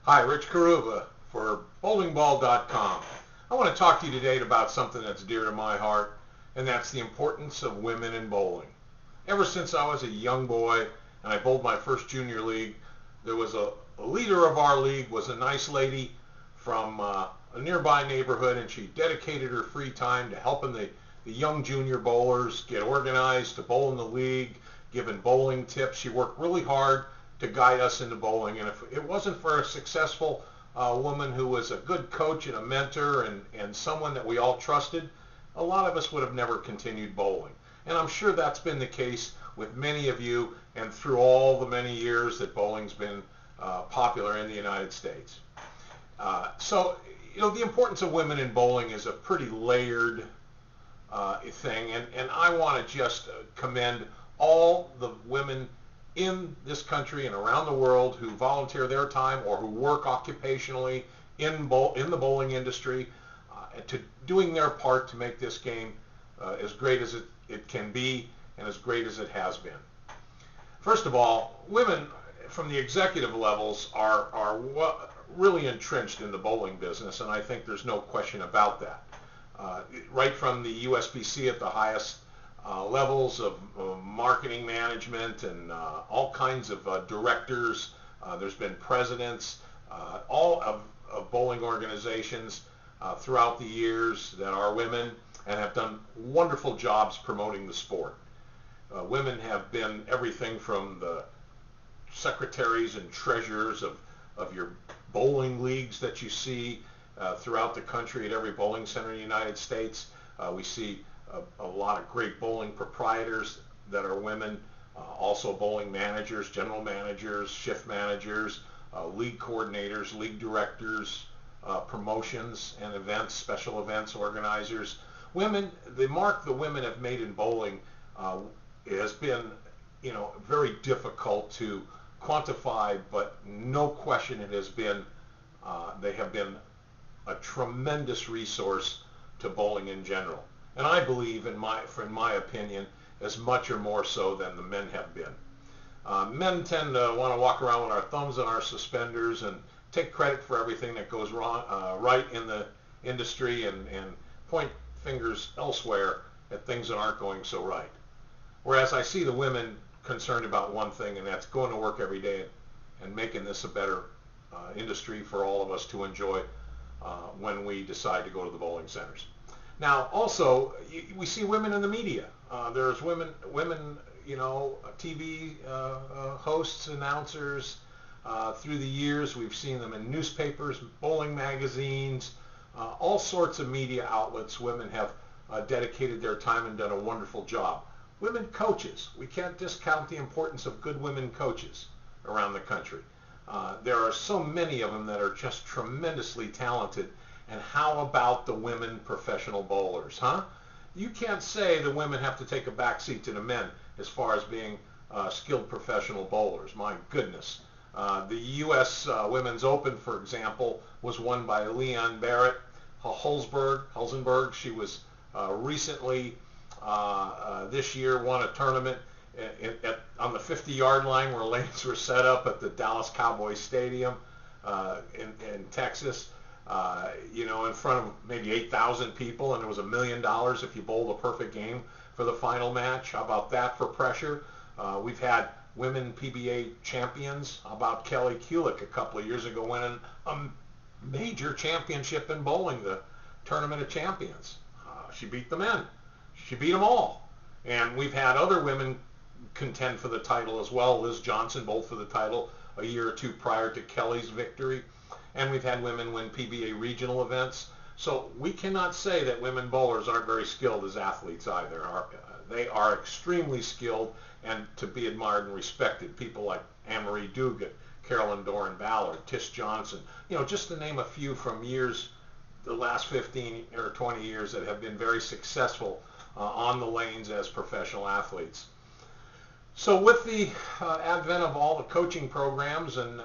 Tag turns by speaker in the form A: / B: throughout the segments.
A: Hi, Rich Carrubba for bowlingball.com. I want to talk to you today about something that's dear to my heart, and that's the importance of women in bowling. Ever since I was a young boy and I bowled my first junior league, there was a leader of our league was a nice lady from a nearby neighborhood, and she dedicated her free time to helping the young junior bowlers get organized to bowl in the league, giving bowling tips. She worked really hard to guide us into bowling, and if it wasn't for a successful woman who was a good coach and a mentor and someone that we all trusted, a lot of us would have never continued bowling. And I'm sure that's been the case with many of you and through all the many years that bowling's been popular in the United States. So, the importance of women in bowling is a pretty layered thing, and I want to just commend all the women in this country and around the world who volunteer their time or who work occupationally in the bowling industry to doing their part to make this game as great as it can be and as great as it has been. First of all, women from the executive levels are really entrenched in the bowling business, and I think there's no question about that. Right from the USBC at the highest levels of marketing management and all kinds of directors. There's been presidents, all of bowling organizations throughout the years that are women and have done wonderful jobs promoting the sport. Women have been everything from the secretaries and treasurers of your bowling leagues that you see throughout the country at every bowling center in the United States. We see a lot of great bowling proprietors that are women, also bowling managers, general managers, shift managers, league coordinators, league directors, promotions and events, special events organizers. Women, the mark the women have made in bowling has been, very difficult to quantify, but no question it has been, they have been a tremendous resource to bowling in general. And I believe, in my opinion, as much or more so than the men have been. Men tend to want to walk around with our thumbs in our suspenders and take credit for everything that goes wrong, right in the industry, and point fingers elsewhere at things that aren't going so right. Whereas I see the women concerned about one thing, and that's going to work every day and making this a better industry for all of us to enjoy when we decide to go to the bowling centers. Now, also, we see women in the media. There's women, TV hosts, announcers. Through the years, we've seen them in newspapers, bowling magazines, all sorts of media outlets. Women have dedicated their time and done a wonderful job. Women coaches. We can't discount the importance of good women coaches around the country. There are so many of them that are just tremendously talented. And how about the women professional bowlers, huh? You can't say the women have to take a backseat to the men as far as being skilled professional bowlers. My goodness. The U.S. Women's Open, for example, was won by Leon Barrett Hulsenberg. She was recently, this year, won a tournament on the 50-yard line where lanes were set up at the Dallas Cowboys Stadium in Texas. In front of maybe 8,000 people, and it was $1 million if you bowled a perfect game for the final match. How about that for pressure? We've had women PBA champions. How about Kelly Kulick a couple of years ago winning a major championship in bowling, the Tournament of Champions. She beat the men. She beat them all. And we've had other women contend for the title as well. Liz Johnson bowled for the title a year or two prior to Kelly's victory. And we've had women win PBA regional events. So we cannot say that women bowlers aren't very skilled as athletes either. They are extremely skilled and to be admired and respected. People like Anne-Marie Dugan, Carolyn Doran Ballard, Tish Johnson, just to name a few from years, the last 15 or 20 years that have been very successful on the lanes as professional athletes. So with the advent of all the coaching programs and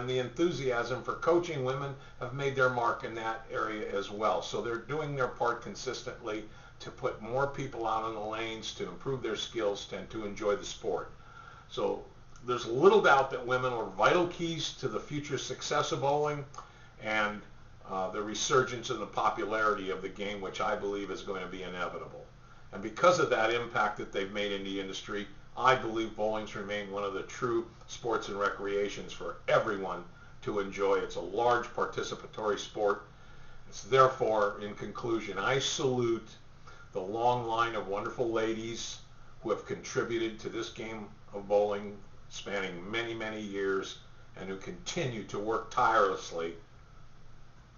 A: the enthusiasm for coaching, women have made their mark in that area as well. So they're doing their part consistently to put more people out on the lanes, to improve their skills, and to enjoy the sport. So there's little doubt that women are vital keys to the future success of bowling and the resurgence in the popularity of the game, which I believe is going to be inevitable. And because of that impact that they've made in the industry, I believe bowling's remained one of the true sports and recreations for everyone to enjoy. It's a large participatory sport. It's therefore, in conclusion, I salute the long line of wonderful ladies who have contributed to this game of bowling spanning many, many years and who continue to work tirelessly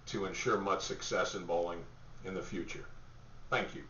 A: to ensure much success in bowling in the future. Thank you.